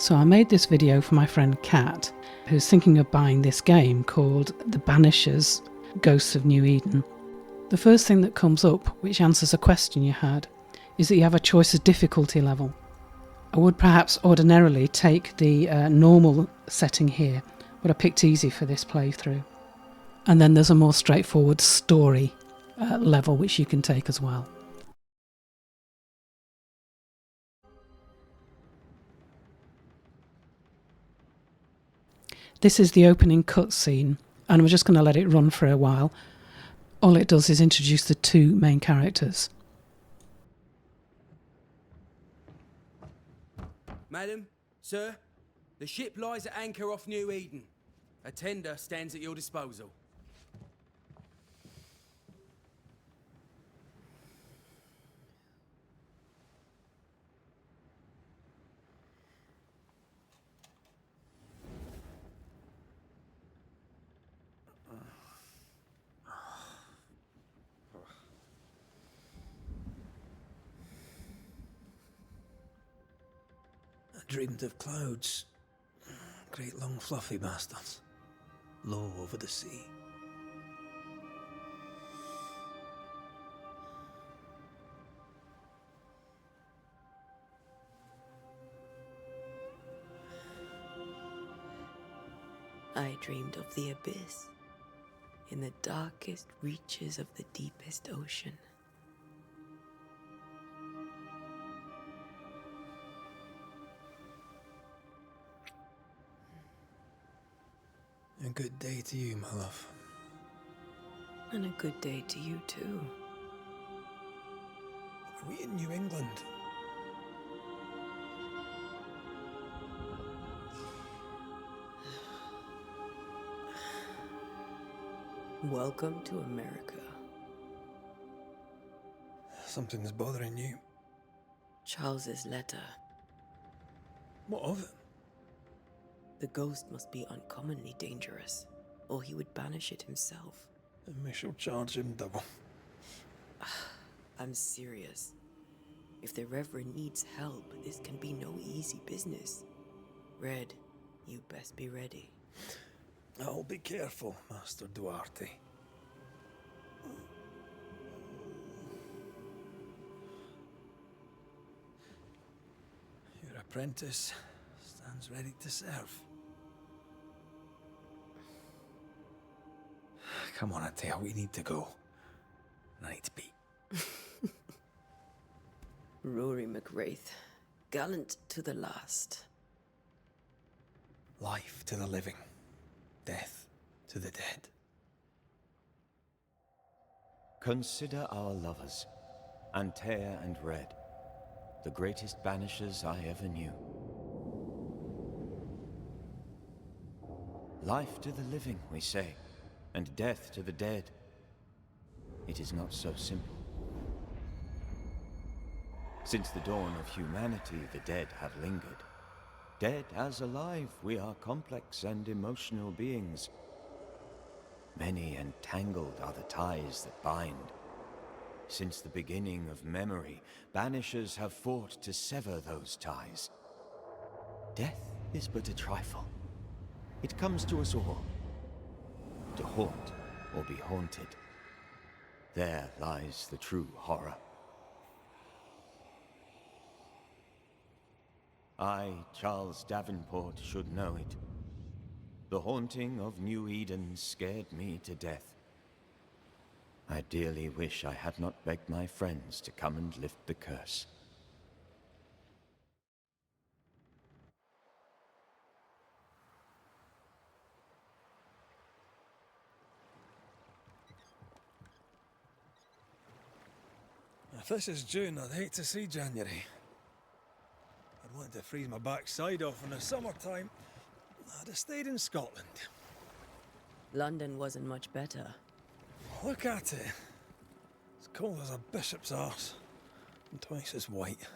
So I made this video for my friend Kat, who's thinking of buying this game called The Banishers, Ghosts of New Eden. The first thing that comes up, which answers a question you had, is that you have a choice of difficulty level. I would perhaps ordinarily take the normal setting here, but I picked easy for this playthrough. And then there's a more straightforward story level which you can take as well. This is the opening cutscene, and I'm just going to let it run for a while. All it does is introduce the two main characters. Madam, sir, the ship lies at anchor off New Eden. A tender stands at your disposal. I dreamed of clouds, great long fluffy bastards, low over the sea. I dreamed of the abyss, in the darkest reaches of the deepest ocean. A good day to you, my love. And a good day to you too. Are we in New England? Welcome to America. Something's bothering you. Charles's letter. What of it? The ghost must be uncommonly dangerous, or he would banish it himself. And we shall charge him double. I'm serious. If the Reverend needs help, this can be no easy business. Red, you best be ready. I'll be careful, Master Duarte. Your apprentice stands ready to serve. Come on, Atea, we need to go. I need to pee. Rory McWraith, gallant to the last. Life to the living, death to the dead. Consider our lovers, Antea and Red, the greatest banishers I ever knew. Life to the living, we say, and death to the dead. It is not so simple. Since the dawn of humanity, the dead have lingered. Dead as alive, we are complex and emotional beings. Many and tangled are the ties that bind. Since the beginning of memory, banishers have fought to sever those ties. Death is but a trifle. It comes to us all. To haunt or be haunted. There lies the true horror. I, Charles Davenport, should know it. The haunting of New Eden scared me to death. I dearly wish I had not begged my friends to come and lift the curse. If this is June, I'd hate to see January. I'd want to freeze my backside off in the summertime. I'd have stayed in Scotland. London wasn't much better. Look at it. As cold as a bishop's arse. And twice as white.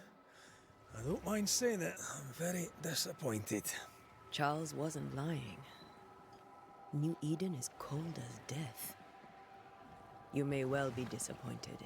I don't mind saying it, I'm very disappointed. Charles wasn't lying. New Eden is cold as death. You may well be disappointed.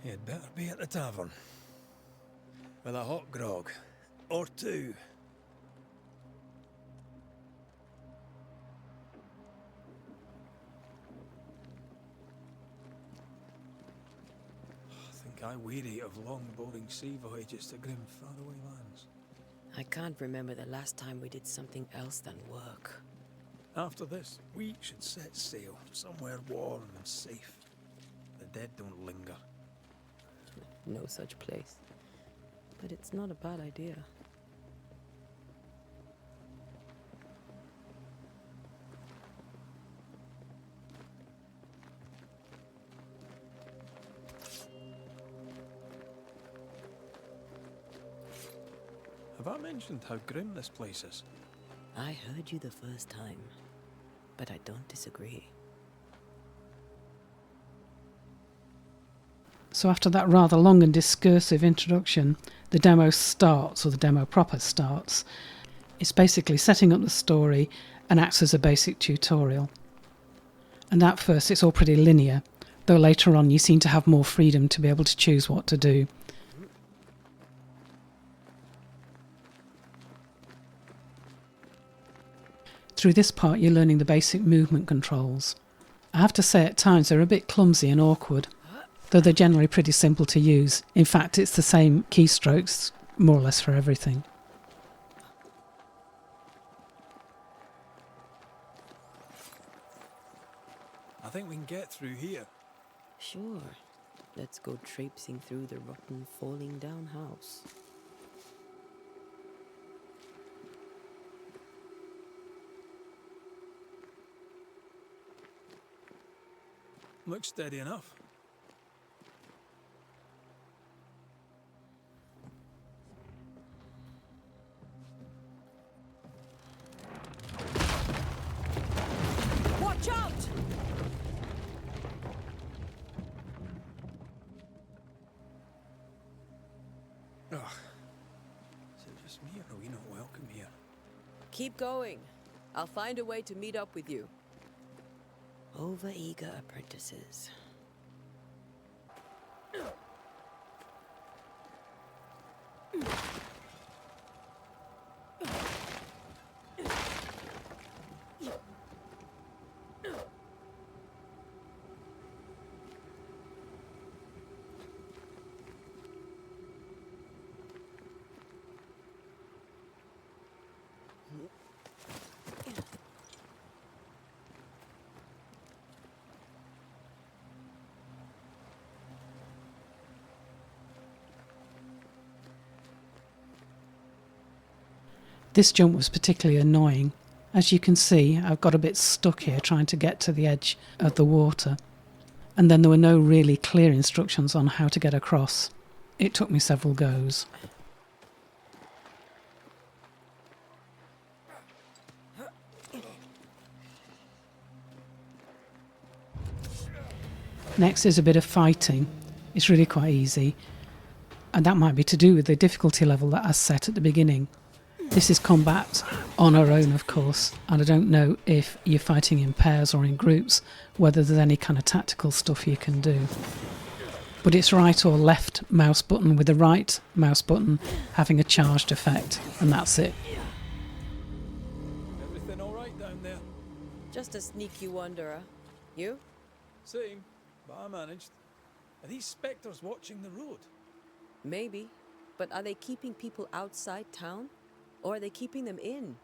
You'd better be at the tavern. With a hot grog. Or two. I think I weary of long, boring sea voyages to grim, faraway lands. I can't remember the last time we did something else than work. After this, we should set sail somewhere warm and safe. The dead don't linger. No such place. But it's not a bad idea. Have I mentioned how grim this place is? I heard you the first time, but I don't disagree. So after that rather long and discursive introduction, the demo starts, or the demo proper starts. It's basically setting up the story and acts as a basic tutorial. And at first it's all pretty linear, though later on you seem to have more freedom to be able to choose what to do. Through this part you're learning the basic movement controls. I have to say at times they're a bit clumsy and awkward, though they're generally pretty simple to use. In fact, it's the same keystrokes more or less for everything. I think we can get through here. Sure. Let's go traipsing through the rotten, falling down house. Looks steady enough. Watch out! Ugh. Is it just me, or are we not welcome here? Keep going. I'll find a way to meet up with you. Over-eager apprentices. This jump was particularly annoying. As you can see, I've got a bit stuck here trying to get to the edge of the water. And then there were no really clear instructions on how to get across. It took me several goes. Next is a bit of fighting. It's really quite easy. And that might be to do with the difficulty level that I set at the beginning. This is combat on our own, of course, and I don't know if you're fighting in pairs or in groups, whether there's any kind of tactical stuff you can do. But it's right or left mouse button, with the right mouse button having a charged effect, and that's it. Everything all right down there? Just a sneaky wanderer. You? Same, but I managed. Are these spectres watching the road? Maybe. But are they keeping people outside town? Or are they keeping them in?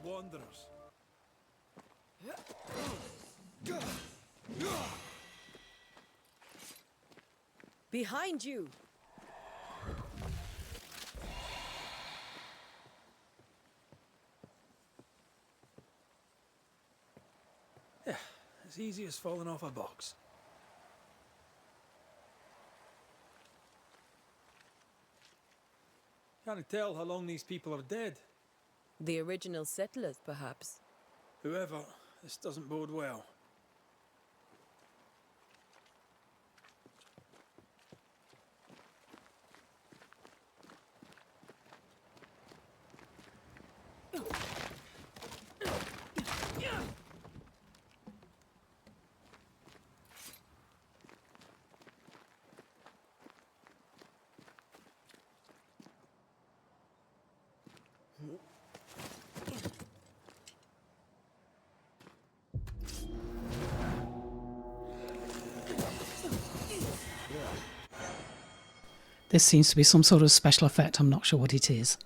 more wanderers. Behind you! Yeah, as easy as falling off a box. Can't tell how long these people are dead. The original settlers, perhaps. Whoever, this doesn't bode well. This seems to be some sort of special effect, I'm not sure what it is.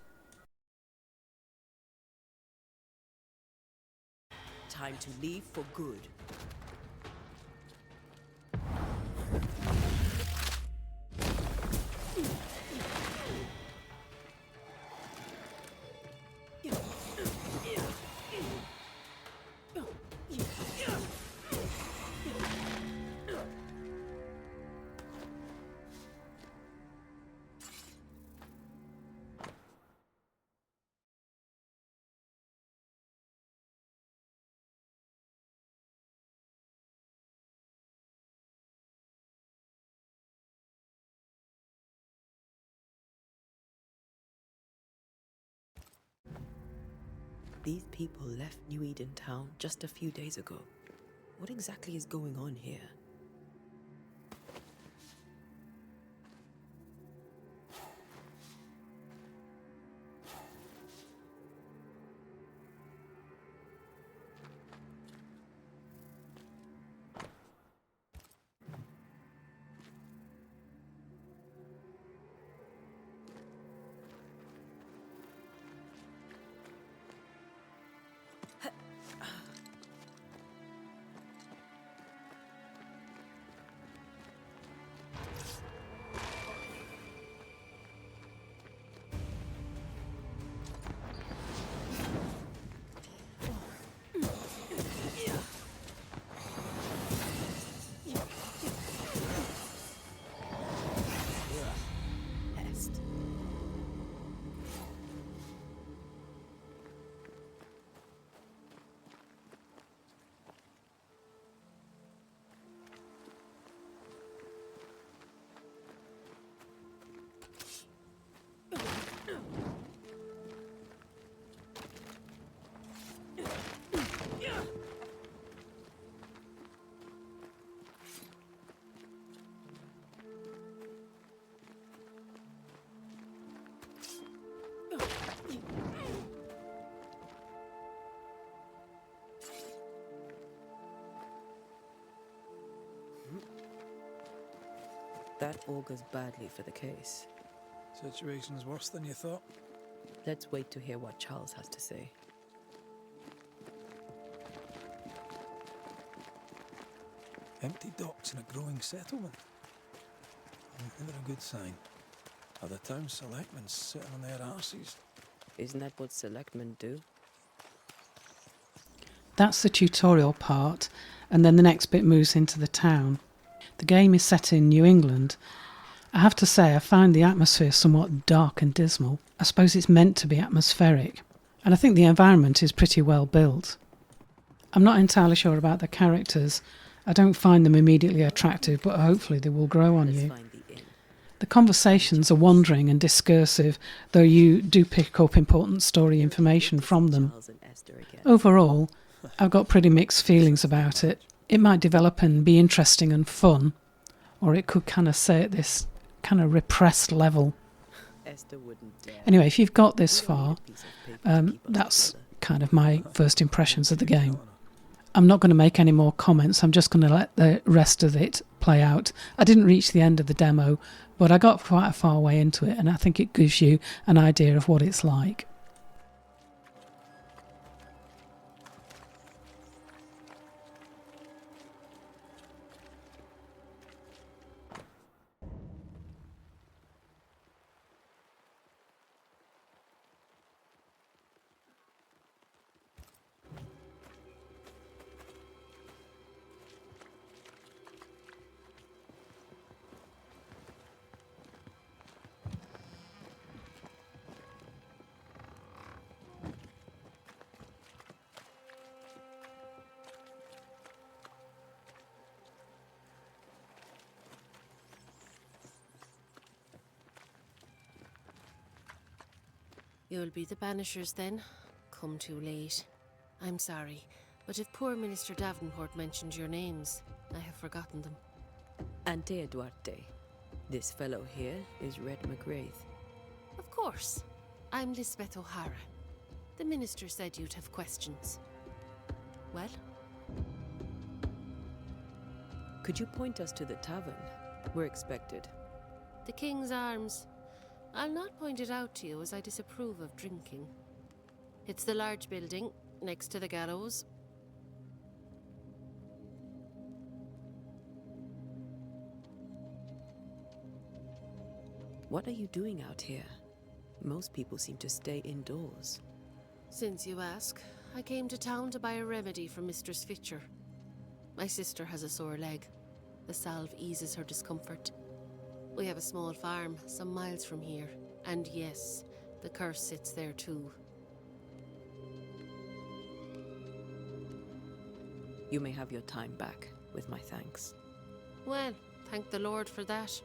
Time to leave for good. These people left New Eden town just a few days ago. What exactly is going on here? Pest. That augurs badly for the case. Situation's worse than you thought. Let's wait to hear what Charles has to say. Empty docks in a growing settlement. Never a good sign. Are the town selectmen sitting on their arses? Isn't that what selectmen do? That's the tutorial part, and then the next bit moves into the town. The game is set in New England. I have to say I find the atmosphere somewhat dark and dismal. I suppose it's meant to be atmospheric, and I think the environment is pretty well built. I'm not entirely sure about the characters. I don't find them immediately attractive, but hopefully they will grow on Let's you. find the inn. The conversations are wandering and discursive, though you do pick up important story information from them. Charles and Esther again. Overall, I've got pretty mixed feelings about it. It might develop and be interesting and fun, or it could kind of stay at this kind of repressed level. Esther wouldn't dare. Anyway, if you've got this We only far, need a piece of paper to keep us that's together. kind of my first impressions of the game. I'm not going to make any more comments. I'm just going to let the rest of it play out. I didn't reach the end of the demo, but I got quite a far way into it, and I think it gives you an idea of what it's like. You'll be the Banishers then? Come too late. I'm sorry, but if poor Minister Davenport mentioned your names, I have forgotten them. Antea Duarte. This fellow here is Red McGrath. Of course. I'm Lisbeth O'Hara. The Minister said you'd have questions. Well? Could you point us to the tavern? We're expected. The King's Arms. I'll not point it out to you as I disapprove of drinking. It's the large building, next to the gallows. What are you doing out here? Most people seem to stay indoors. Since you ask, I came to town to buy a remedy from Mistress Fitcher. My sister has a sore leg. The salve eases her discomfort. We have a small farm, some miles from here. And yes, the curse sits there too. You may have your time back, with my thanks. Well, thank the Lord for that.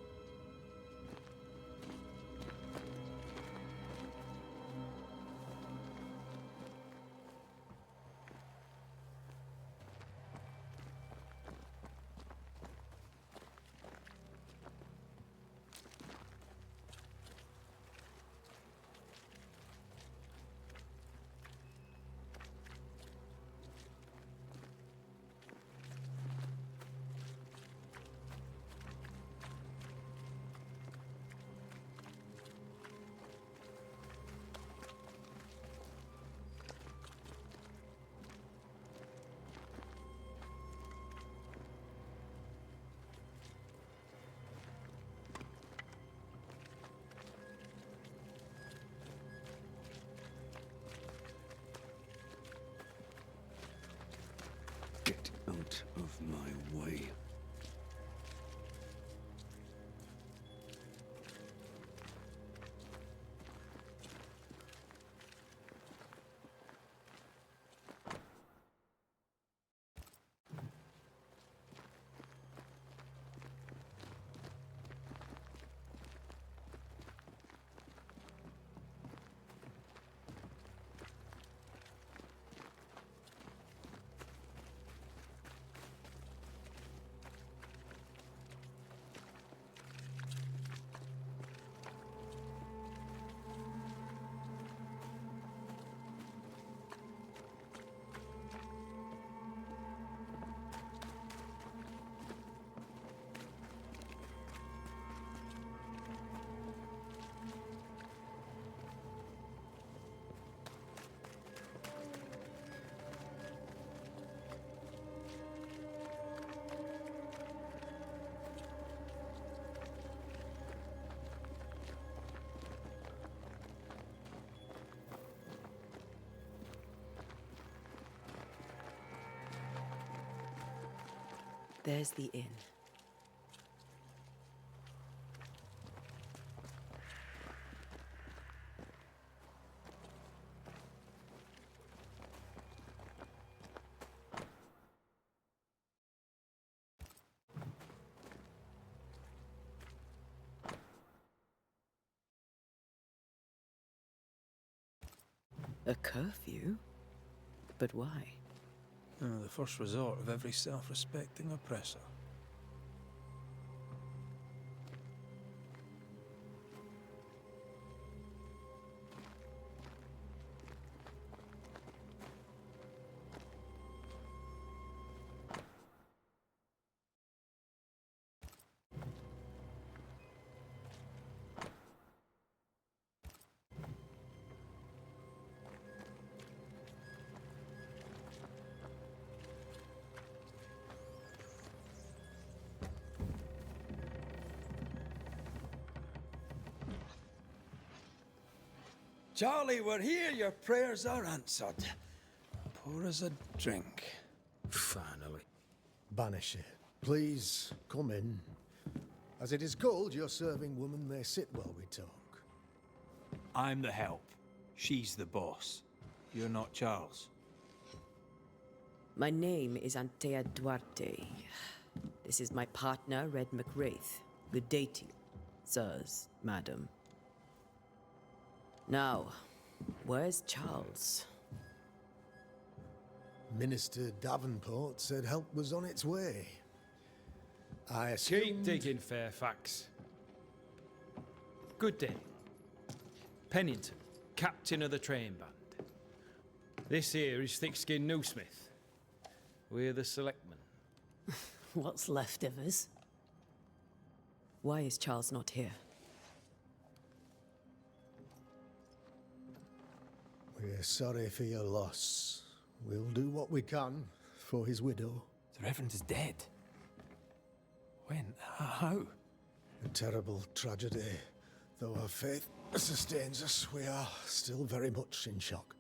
Get out of my way. There's the inn. A curfew? But why? The first resort of every self-respecting oppressor. Charlie, we're here. Your prayers are answered. Pour us a drink. Finally. Banisher, please come in. As it is called, your serving woman may sit while we talk. I'm the help. She's the boss. You're not Charles. My name is Antea Duarte. This is my partner, Red McGrath. Good day to you, sirs, madam. Now, Where's Charles? Minister Davenport said help was on its way. I Keep assumed... digging, Fairfax. Good day. Pennington, captain of the train band. This here is Thick-Skinned Newsmith. We're the selectmen. What's left of us? Why is Charles not here? We're sorry for your loss. We'll do what we can for his widow. The Reverend is dead. When? How? A terrible tragedy. Though our faith sustains us, we are still very much in shock.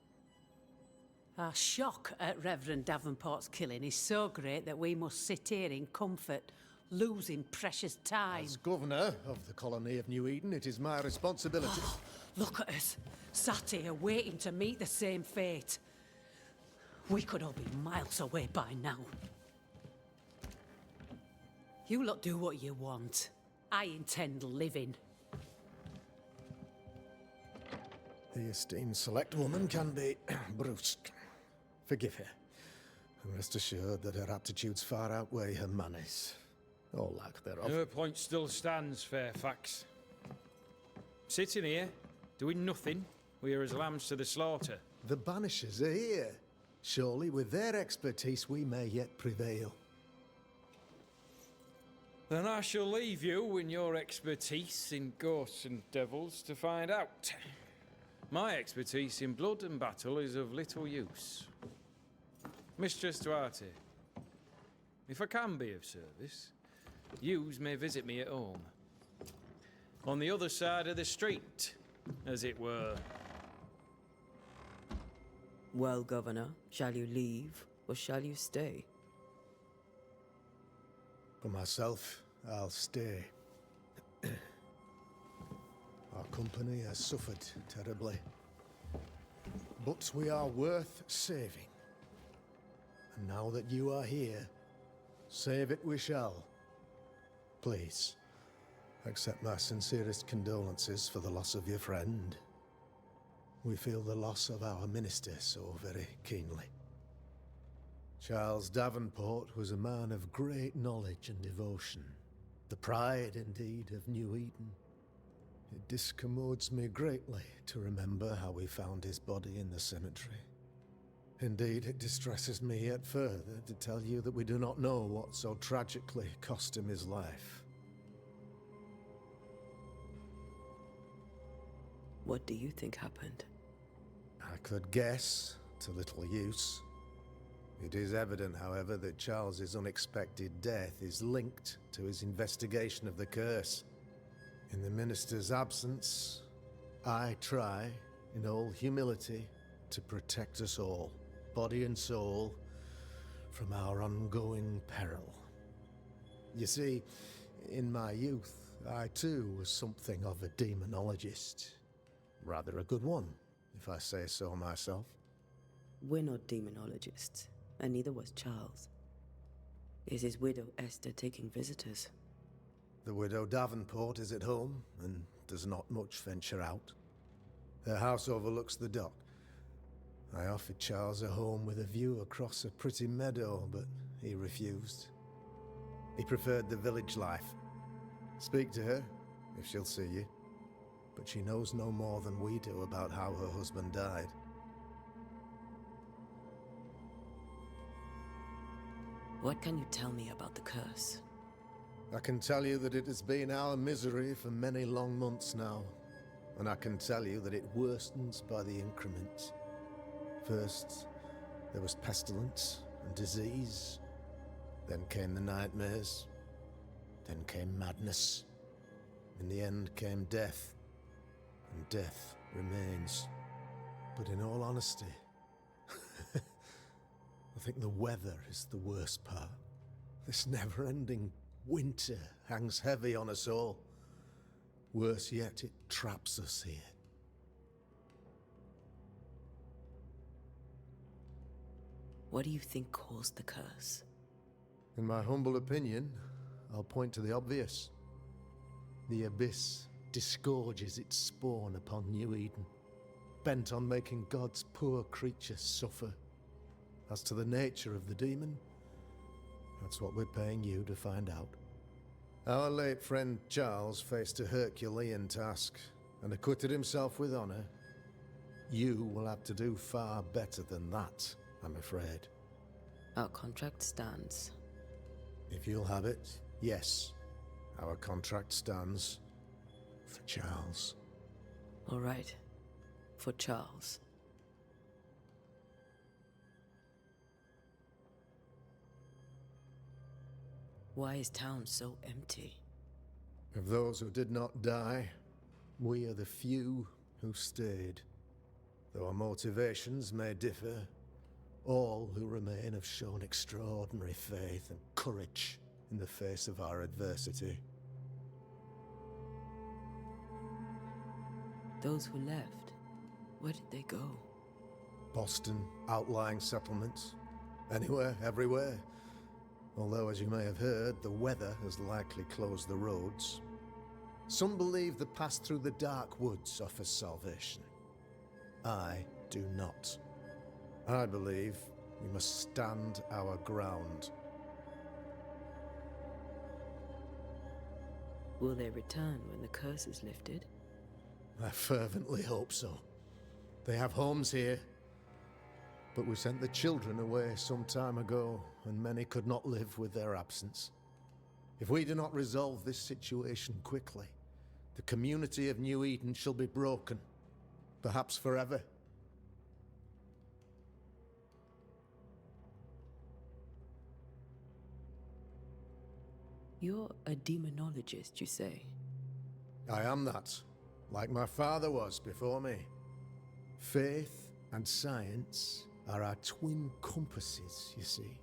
Our shock at Reverend Davenport's killing is so great that we must sit here in comfort, losing precious time. As governor of the colony of New Eden, it is my responsibility... Look at us, sat here waiting to meet the same fate. We could all be miles away by now. You lot do what you want. I intend living. The esteemed select woman can be brusque. Forgive her. And rest assured that her aptitudes far outweigh her manners. Or lack thereof. Her point still stands, Fairfax. Sitting here, doing nothing, we are as lambs to the slaughter. The Banishers are here. Surely with their expertise we may yet prevail. Then I shall leave you and your expertise in ghosts and devils to find out. My expertise in blood and battle is of little use. Mistress Duarte, if I can be of service, yous may visit me at home. On the other side of the street, as it were. Well, Governor, shall you leave or shall you stay? For myself, I'll stay. Our company has suffered terribly. But we are worth saving. And now that you are here, save it we shall. Please, accept my sincerest condolences for the loss of your friend. We feel the loss of our minister so very keenly. Charles Davenport was a man of great knowledge and devotion. The pride, indeed, of New Eden. It discommodes me greatly to remember how we found his body in the cemetery. Indeed, it distresses me yet further to tell you that we do not know what so tragically cost him his life. What do you think happened? I could guess, to little use. It is evident, however, that Charles's unexpected death is linked to his investigation of the curse. In the minister's absence, I try, in all humility, to protect us all, body and soul, from our ongoing peril. You see, in my youth, I too was something of a demonologist. Rather a good one, if I say so myself. We're not demonologists, and neither was Charles. Is his widow Esther taking visitors? The widow Davenport is at home, and does not much venture out. Her house overlooks the dock. I offered Charles a home with a view across a pretty meadow, but he refused. He preferred the village life. Speak to her, if she'll see you. But she knows no more than we do about how her husband died. What can you tell me about the curse? I can tell you that it has been our misery for many long months now. And I can tell you that it worstens by the increment. First, there was pestilence and disease. Then came the nightmares. Then came madness. In the end came death. And death remains. But in all honesty, I think the weather is the worst part. This never-ending winter hangs heavy on us all. Worse yet, it traps us here. What do you think caused the curse? In my humble opinion, I'll point to the obvious. The abyss disgorges its spawn upon New Eden. bent on making God's poor creatures suffer. As to the nature of the demon, that's what we're paying you to find out. Our late friend Charles faced a Herculean task and acquitted himself with honor. You will have to do far better than that, I'm afraid. Our contract stands. If you'll have it, yes. Our contract stands for Charles. All right. For Charles. Why is town so empty? Of those who did not die, we are the few who stayed. Though our motivations may differ, all who remain have shown extraordinary faith and courage in the face of our adversity. Those who left, where did they go? Boston, outlying settlements. Anywhere, everywhere. Although, as you may have heard, the weather has likely closed the roads. Some believe the path through the dark woods offers salvation. I do not. I believe we must stand our ground. Will they return when the curse is lifted? I fervently hope so. They have homes here. But we sent the children away some time ago, and many could not live with their absence. If we do not resolve this situation quickly, the community of New Eden shall be broken, perhaps forever. You're a demonologist, you say? I am that, like my father was before me. Faith and science are our twin compasses, you see,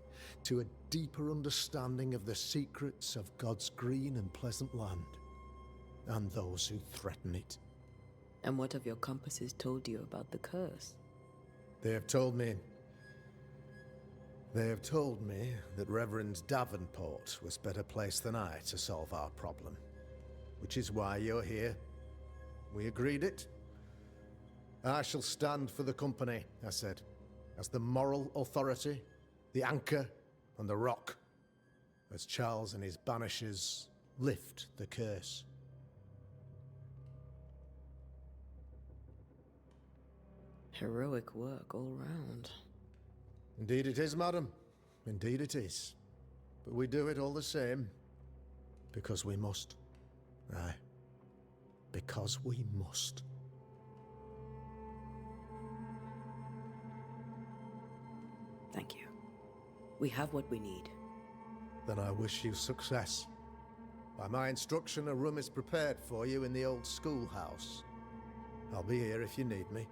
to a deeper understanding of the secrets of God's green and pleasant land, and those who threaten it. And what have your compasses told you about the curse? They have told me that Reverend Davenport was better placed than I to solve our problem, which is why you're here. We agreed it. I shall stand for the company, I said, as the moral authority, the anchor, and the rock, as Charles and his Banishers lift the curse. Heroic work all round. Indeed it is, madam. Indeed it is. But we do it all the same, because we must. Aye. Because we must. Thank you. We have what we need. Then I wish you success. By my instruction, a room is prepared for you in the old schoolhouse. I'll be here if you need me.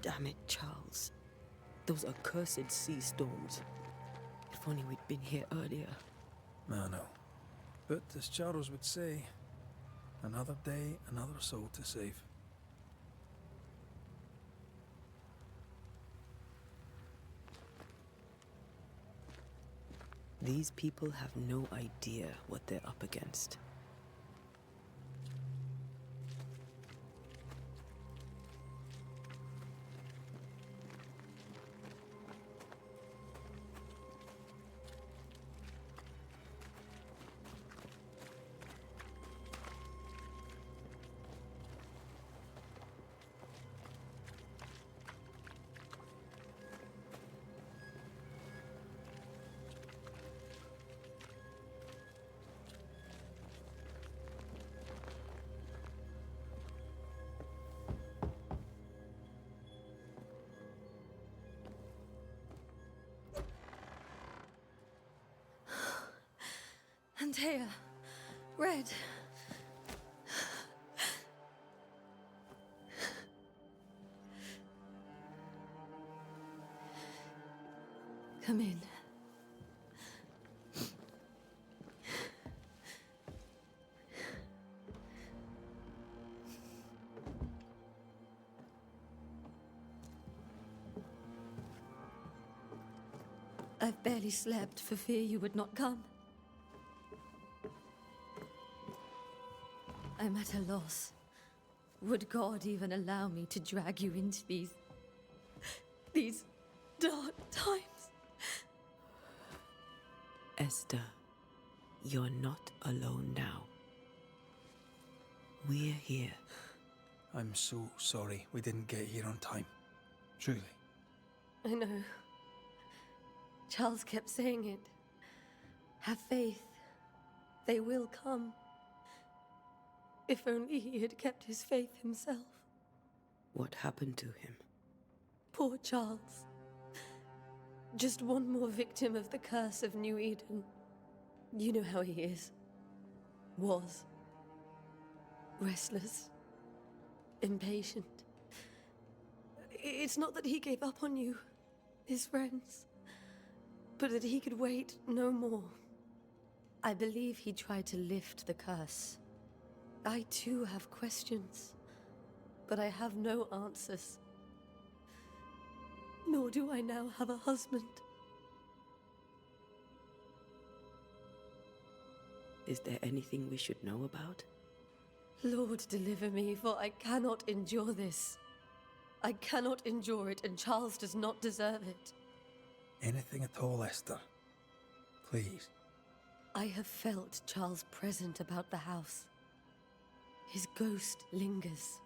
Damn it, Charles. Those accursed sea storms. If only we'd been here earlier. I know. But as Charles would say, another day, another soul to save. These people have no idea what they're up against. Antea. Red. Come in. I've barely slept for fear you would not come. I'm at a loss. Would God even allow me to drag you into these dark times? Esther, you're not alone now. We're here. I'm so sorry we didn't get here on time. Truly. I know. Charles kept saying it. Have faith. They will come. If only he had kept his faith himself. What happened to him? Poor Charles. Just one more victim of the curse of New Eden. You know how he is. Was. Restless. Impatient. It's not that he gave up on you, his friends, but that he could wait no more. I believe he tried to lift the curse. I too have questions, but I have no answers. Nor do I now have a husband. Is there anything we should know about? Lord, deliver me, for I cannot endure this. I cannot endure it, and Charles does not deserve it. Anything at all, Esther. Please. I have felt Charles present about the house. His ghost lingers.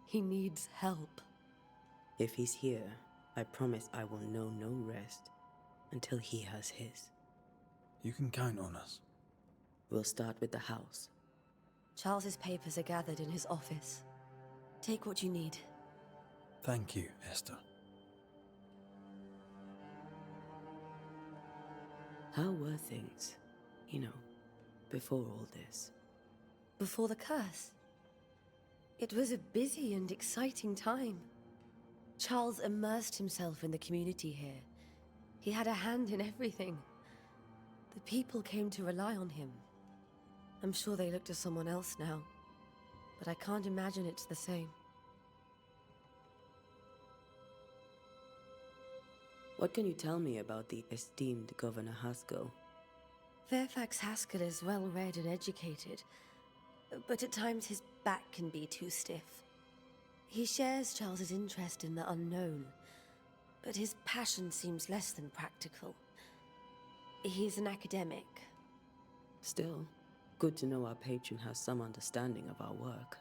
He needs help. If he's here, I promise I will know no rest until he has his. You can count on us. We'll start with the house. Charles's papers are gathered in his office. Take what you need. Thank you, Esther. How were things, before all this? Before the curse? It was a busy and exciting time. Charles immersed himself in the community here. He had a hand in everything. The people came to rely on him. I'm sure they look to someone else now, but I can't imagine it's the same. What can you tell me about the esteemed Governor Haskell? Fairfax Haskell is well-read and educated, but at times his back can be too stiff. He shares Charles's interest in the unknown, but his passion seems less than practical. He's an academic. Still, good to know our patron has some understanding of our work.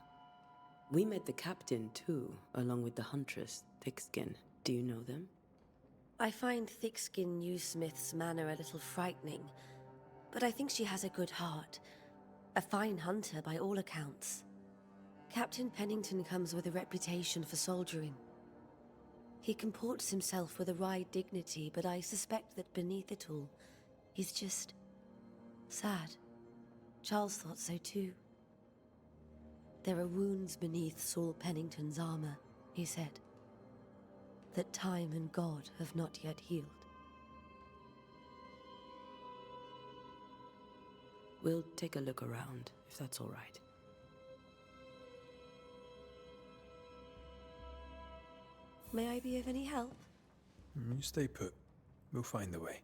We met the captain too, along with the huntress, Thickskin. Do you know them? I find Thickskin Newsmith's manner a little frightening, but I think she has a good heart. A fine hunter by all accounts. Captain Pennington comes with a reputation for soldiering. He comports himself with a wry dignity, but I suspect that beneath it all, he's just sad. Charles thought so too. There are wounds beneath Saul Pennington's armor, he said, that time and God have not yet healed. We'll take a look around, if that's all right. May I be of any help? You stay put. We'll find a way.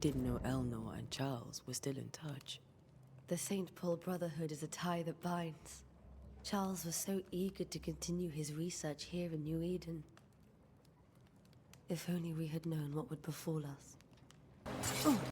Didn't know Eleanor and Charles were still in touch. The St. Paul Brotherhood is a tie that binds. Charles was so eager to continue his research here in New Eden. If only we had known what would befall us.